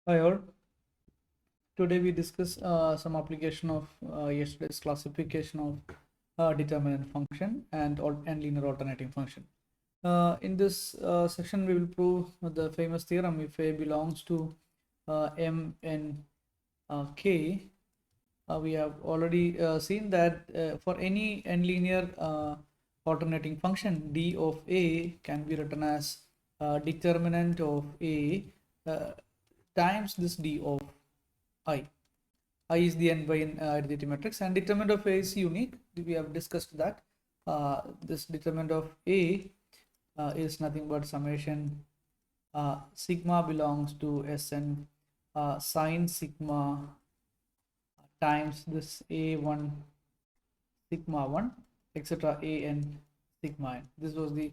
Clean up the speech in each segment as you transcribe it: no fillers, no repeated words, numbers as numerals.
Hi all. Today we discuss some application of yesterday's classification of determinant function and linear alternating function. In this section, we will prove the famous theorem if A belongs to M and K. We have already seen that for any n-linear alternating function, d of A can be written as determinant of A times this d of I. I is the n by n identity matrix, and determinant of A is unique. We have discussed that. This determinant of A is nothing but summation sigma belongs to Sn sine sigma times this A1 sigma 1 etc. An sigma n. This was the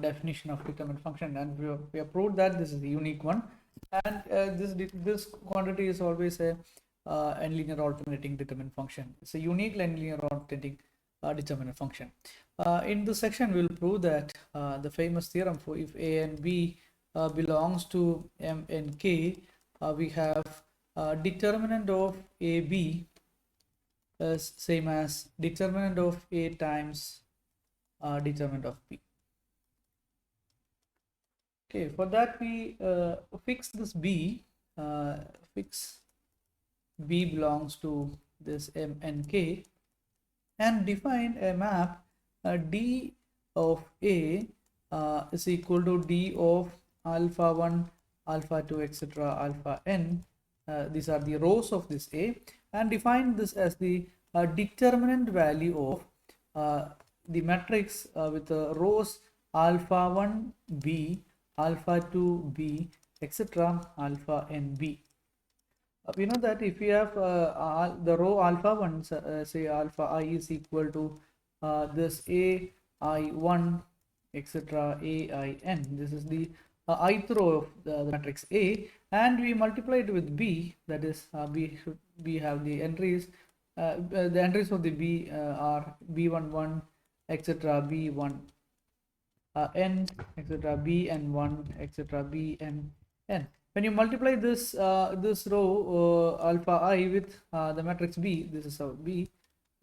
definition of determinant function, and we have proved that this is the unique one, and this quantity is always a n-linear alternating determinant function. It's a unique n-linear alternating determinant function. In this section, we'll prove that the famous theorem for if A and B belongs to M and K, we have determinant of AB is same as determinant of A times determinant of B. Okay, for that we fix this B, fix B belongs to this M and K, and define a map D of A is equal to D of alpha 1, alpha 2, etc. alpha n. These are the rows of this A, and define this as the determinant value of the matrix with the rows alpha 1 B, alpha 2 B, etc. alpha n B. We know that if we have the row alpha 1, say alpha I is equal to this A I1 etc. A I n, this is the ith row of the matrix A, and we multiply it with B, that is we have the entries of the B are B11 etc. B1 n etc. Bn1 etc. Bn n. When you multiply this this row alpha I with the matrix B, this is our B,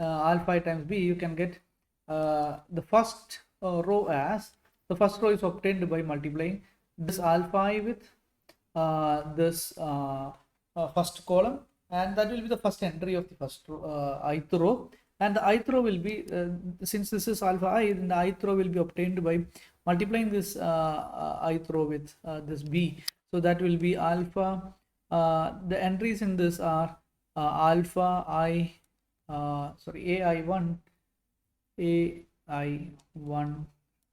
alpha I times B, you can get the first row as the first row is obtained by multiplying this alpha I with this first column, and that will be the first entry of the first ith row, and the ith row will be since this is alpha I, then the ith row will be obtained by multiplying this ith row with this B. So that will be alpha, the entries in this are alpha I AI1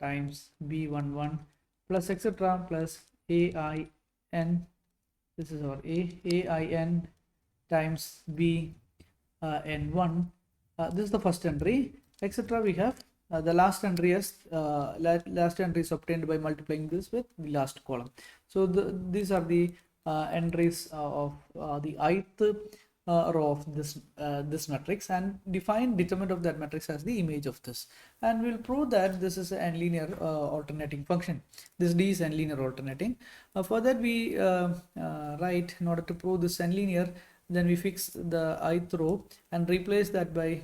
times B11 plus etc. plus AIN, this is our AIN times B N1, this is the first entry, etc. We have the last entry as last entry is obtained by multiplying this with the last column. So these are the entries of the ith row of this matrix, and define determinant of that matrix as the image of this, and we'll prove that this is an linear alternating function. This D is n linear alternating. For that we write, in order to prove this n linear, then we fix the ith row and replace that by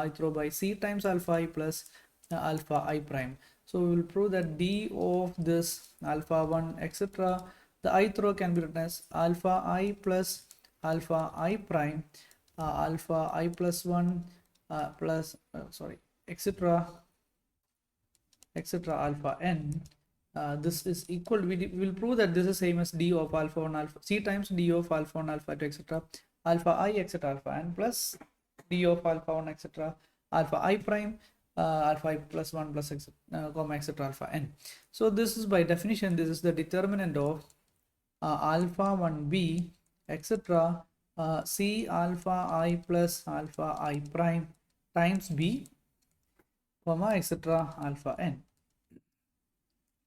ith row by C times alpha I plus alpha I prime. So we will prove that D of this alpha 1 etc. the ith row can be written as alpha I plus alpha I prime alpha I plus 1 plus etc. alpha n. This is equal, we will prove that this is same as D of alpha 1 alpha C times D of alpha 1 alpha 2 etc. alpha I etc. alpha n plus D of alpha 1 etc. alpha I prime alpha I plus 1 plus comma etc. alpha n. So this is, by definition, this is the determinant of alpha 1b etc. C alpha I plus alpha I prime times B comma etc. alpha n.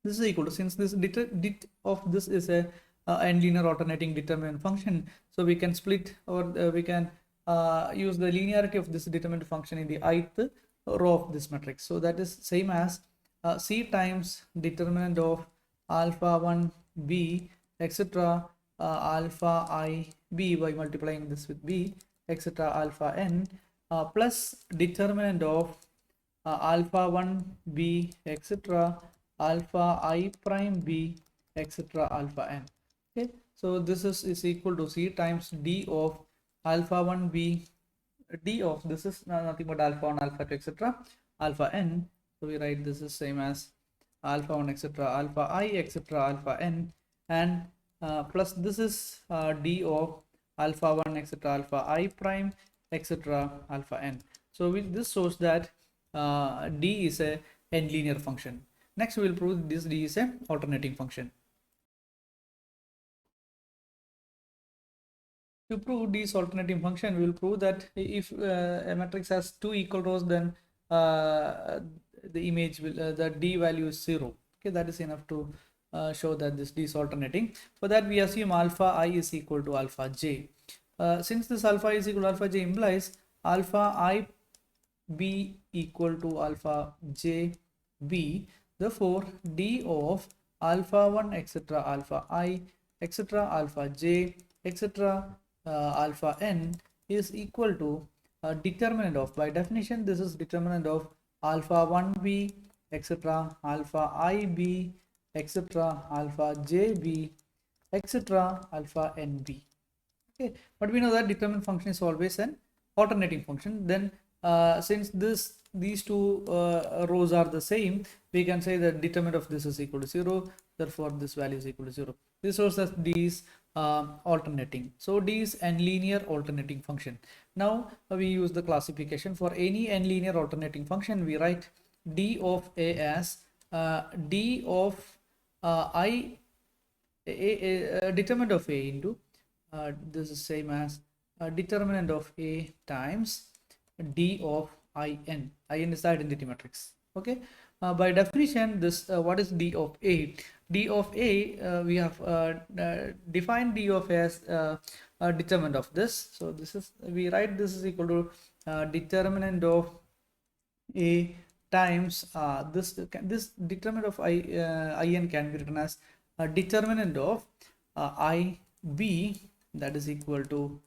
This is equal to, since this dit of this is a n linear alternating determinant function, so we can split, or we can use the linearity of this determinant function in the ith row of this matrix. So that is same as C times determinant of alpha 1 B etc. alpha I b by multiplying this with b, etc. alpha n, plus determinant of alpha 1 b, etc. alpha I prime b, etc. alpha n. Okay, so this is equal to c times d of alpha 1 b, d of this is nothing but alpha 1, alpha 2, etc. alpha n. So we write this is same as alpha 1, etc. alpha I, etc. alpha n, and plus this is d of alpha 1, etc. alpha I prime, etc. alpha n. So with this shows that d is a n-linear function. Next we will prove this d is a alternating function. To prove this alternating function, we will prove that if a matrix has two equal rows, then the image will the d value is 0. Okay, that is enough to show that this d is alternating. For that, we assume alpha I is equal to alpha j. Since this alpha is equal to alpha j implies alpha I b equal to alpha j b, therefore d of alpha 1, etc. alpha I, etc. alpha j, etc. Alpha n is equal to determinant of, by definition this is determinant of alpha 1b, etc. alpha ib, etc. alpha jb, etc. alpha nb. Okay, but we know that determinant function is always an alternating function. Then since these two rows are the same, we can say that determinant of this is equal to 0, therefore this value is equal to 0. This shows that d is alternating. So d is n-linear alternating function. Now we use the classification. For any n-linear alternating function, we write d of a as d of determinant of a into this is same as determinant of a times d of in. In is the identity matrix. Okay, by definition this what is d of a? D of a, we have defined d of a as determinant of this. So this is, we write this is equal to determinant of a times this determinant of in can be written as determinant of I b, that is equal to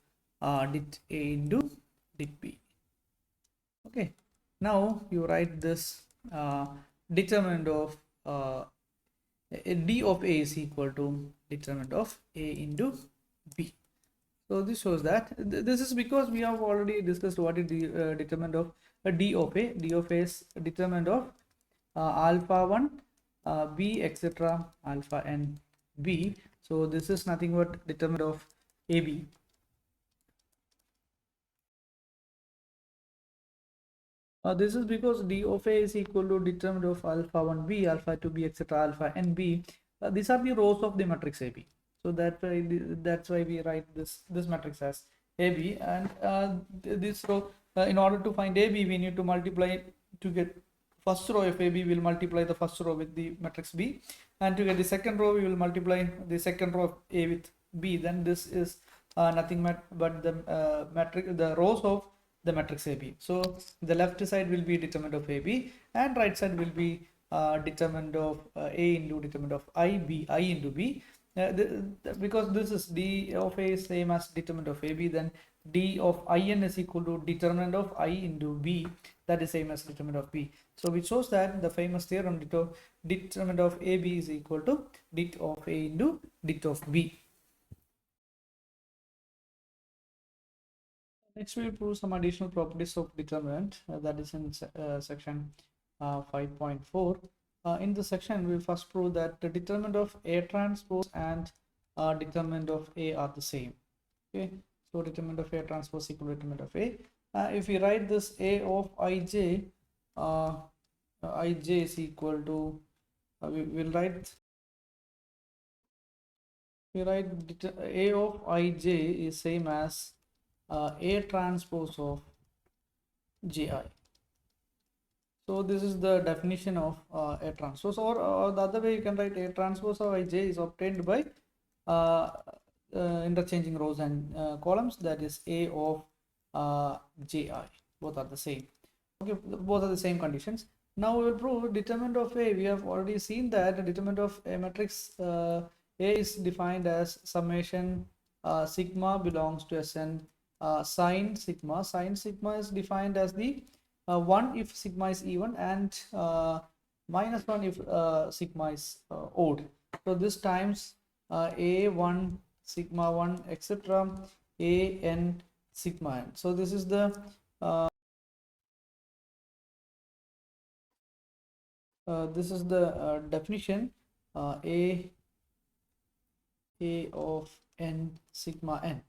dit a into dit b. Okay, now you write this determinant of d of a is equal to determinant of a into b. So this shows that this is because we have already discussed what is the determinant of d of a. D of a is determinant of alpha 1 b, etc. alpha n b. So this is nothing but determinant of ab. This is because d of a is equal to determinant of alpha 1 b, alpha 2 b, etc. alpha n b. These are the rows of the matrix AB. So that's why we write this matrix as AB, and this row, in order to find AB, we need to multiply to get first row of AB. Will multiply the first row with the matrix B, and to get the second row, we will multiply the second row of A with B. Then this is nothing but the matrix, the rows of the matrix AB. So the left side will be determinant of AB, and right side will be determinant of A into determinant of I into B. Because this is d of a is same as determinant of AB, then d of in is equal to determinant of I into B, that is same as determinant of B. So which shows that the famous theorem determinant of AB is equal to det of A into det of B. Next we will prove some additional properties of determinant, that is in section 5.4. In this section, we will first prove that the determinant of A transpose and determinant of A are the same. Okay, so determinant of A transpose equal to determinant of A. If we write this A of ij, ij is equal to we will write A of ij is same as A transpose of ji. So this is the definition of A transpose, or the other way you can write A transpose of ij is obtained by interchanging rows and columns, that is A of ji. Both are the same. Okay, both are the same conditions. Now we will prove determinant of A. We have already seen that the determinant of a matrix A is defined as summation sigma belongs to Sn sine sigma. Sine sigma is defined as the 1 if sigma is even, and minus 1 if sigma is odd. So this times a1 sigma 1 etc a n sigma n. So this is the definition a of n sigma n.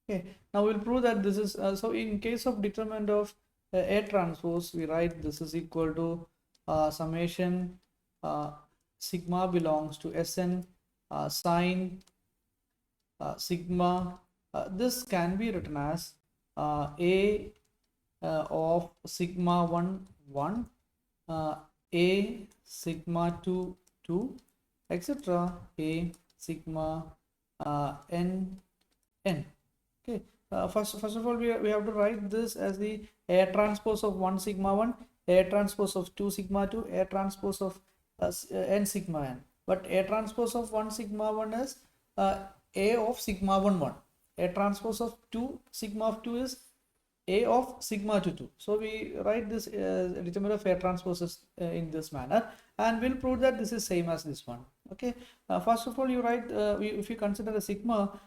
Okay, now we'll prove that this is so in case of determinant of A transpose, we write this is equal to summation sigma belongs to Sn sine sigma. This can be written as A of sigma 1 1 A sigma 2 2 etc A sigma n n. Okay, first of all we have to write this as the A transpose of 1 sigma 1, A transpose of 2 sigma 2, A transpose of n sigma n. But A transpose of 1 sigma 1 is A of sigma 1 1. A transpose of 2 sigma of 2 is A of sigma to 2. So we write this determinant of A transposes in this manner, and we'll prove that this is same as this one. Okay, first of all you write if you consider a sigma,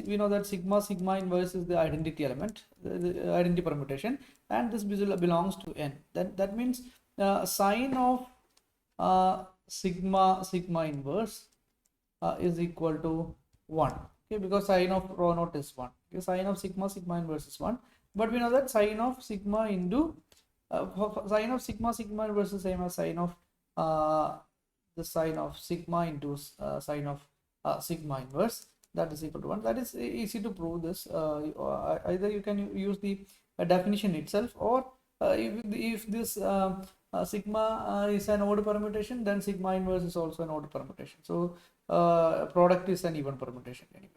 we know that sigma inverse is the identity element, the identity permutation, and this belongs to n. Then that means sine of sigma inverse is equal to 1. Okay, because sine of rho naught is 1. Okay, sine of sigma inverse is 1. But we know that sine of sigma into sine of sigma inverse is same as sine of the sine of sigma into sine of sigma inverse, that is equal to 1. That is easy to prove this. Either you can use the definition itself, or if this sigma is an odd permutation, then sigma inverse is also an odd permutation. So product is an even permutation anyway.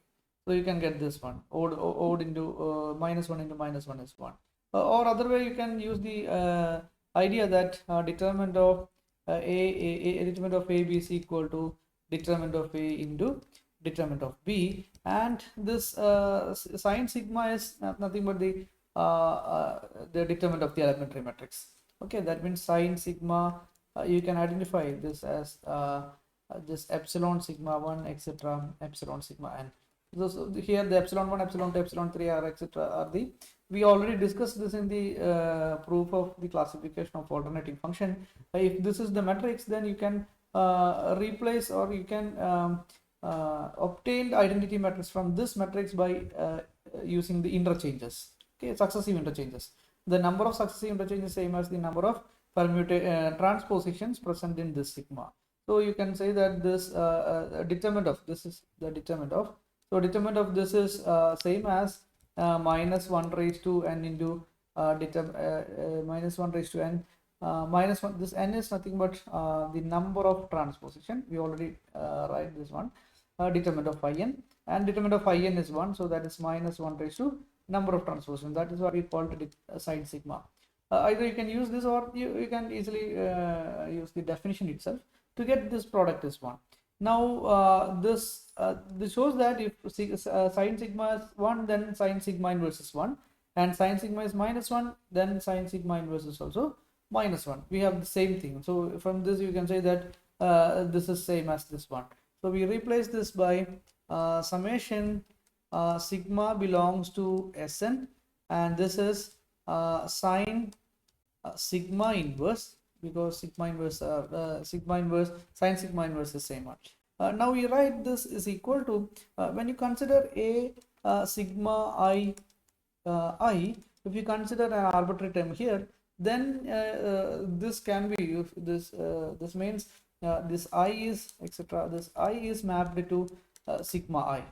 So you can get this one, odd into minus 1 into minus 1 is 1. Or other way you can use the idea that determinant of determinant of A B is equal to determinant of A into determinant of B, and this sine sigma is nothing but the determinant of the elementary matrix. Okay, that means sine sigma, you can identify this as this epsilon sigma 1 etc epsilon sigma n. So here the epsilon 1, epsilon 2, epsilon 3 are etc are the, we already discussed this in the proof of the classification of alternating function. If this is the matrix, then you can replace, or you can obtain the identity matrix from this matrix by using the interchanges. Okay, successive interchanges. The number of successive interchanges same as the number of transpositions present in this sigma. So you can say that this determinant of this is the determinant of. So determinant of this is same as minus 1 raised to n into minus 1 raised to n minus 1. This n is nothing but the number of transposition. We already write this one, determinant of phi n, and determinant of phi n is 1, so that is minus 1 raised to number of transposition. That is what we call sine sigma. Either you can use this, or you can easily use the definition itself to get this product is 1. Now this shows that if sine sigma is 1, then sine sigma inverse is 1, and sine sigma is minus 1, then sine sigma inverse is also minus 1. We have the same thing. So from this you can say that this is same as this one. So we replace this by summation sigma belongs to Sn, and this is sine sigma inverse, because sigma inverse sine sigma inverse is same one. Now we write this is equal to when you consider a sigma I, if you consider an arbitrary term here, then this can be used. This means this I is etc. This I is mapped to sigma I.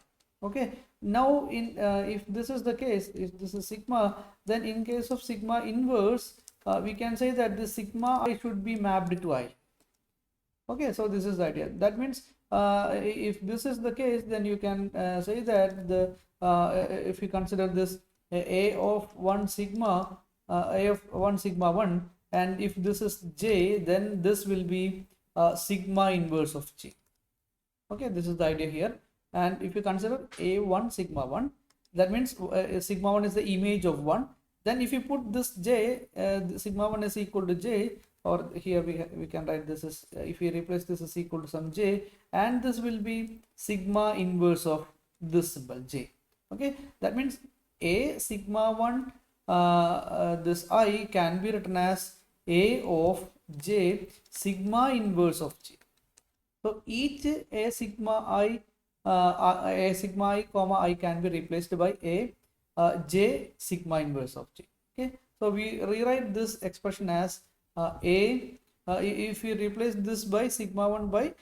Okay. Now in if this is the case, if this is sigma, then in case of sigma inverse, we can say that the sigma I should be mapped to I. Okay, so this is the idea. That means if this is the case, then you can say that the if you consider this A of 1 sigma, A of 1 sigma 1, and if this is J, then this will be sigma inverse of J. Okay, this is the idea here. And if you consider a1 sigma 1, that means sigma 1 is the image of 1. Then if you put this j, sigma 1 is equal to j, or here we can write this is, if we replace this is equal to some j, and this will be sigma inverse of this symbol j. Okay, that means a sigma 1, this I can be written as a of j sigma inverse of j. So each a sigma I comma I can be replaced by a j sigma inverse of j. Okay, so we rewrite this expression as if we replace this by sigma 1 by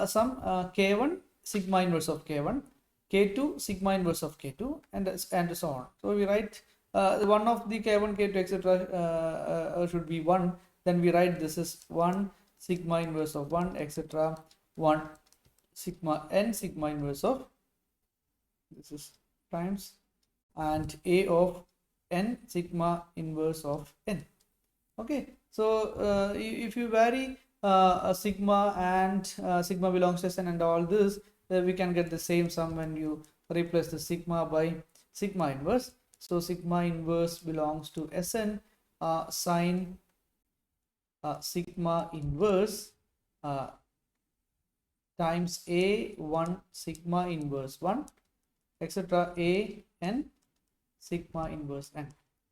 some k1 sigma inverse of k1, k2 sigma inverse of k2, and so on. So we write one of the k1, k2, etc. Should be 1. Then we write this is 1 sigma inverse of 1, etc. 1 sigma n sigma inverse of this is times, and a of n sigma inverse of n. Okay, so if you vary a sigma and sigma belongs to Sn and all this, we can get the same sum when you replace the sigma by sigma inverse. So sigma inverse belongs to Sn sine sigma inverse times a1 sigma inverse 1, etc. a n sigma inverse n.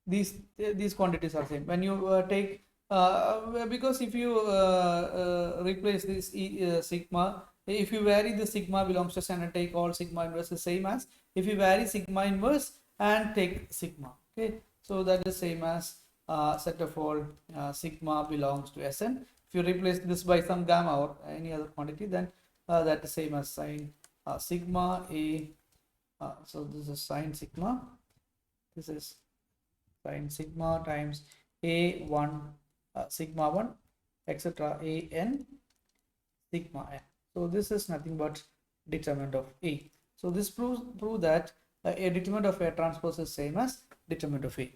These quantities are same when you take because if you replace this sigma, if you vary the sigma belongs to Sn and take all sigma inverse, the same as if you vary sigma inverse and take sigma. Okay, so that is same as set of all sigma belongs to Sn. If you replace this by some gamma or any other quantity, then that is same as sine sigma a. So this is sine sigma. This is sine sigma times a1 sigma 1, etc. a n sigma n. So this is nothing but determinant of A. So this proves that a determinant of A transpose is same as determinant of A.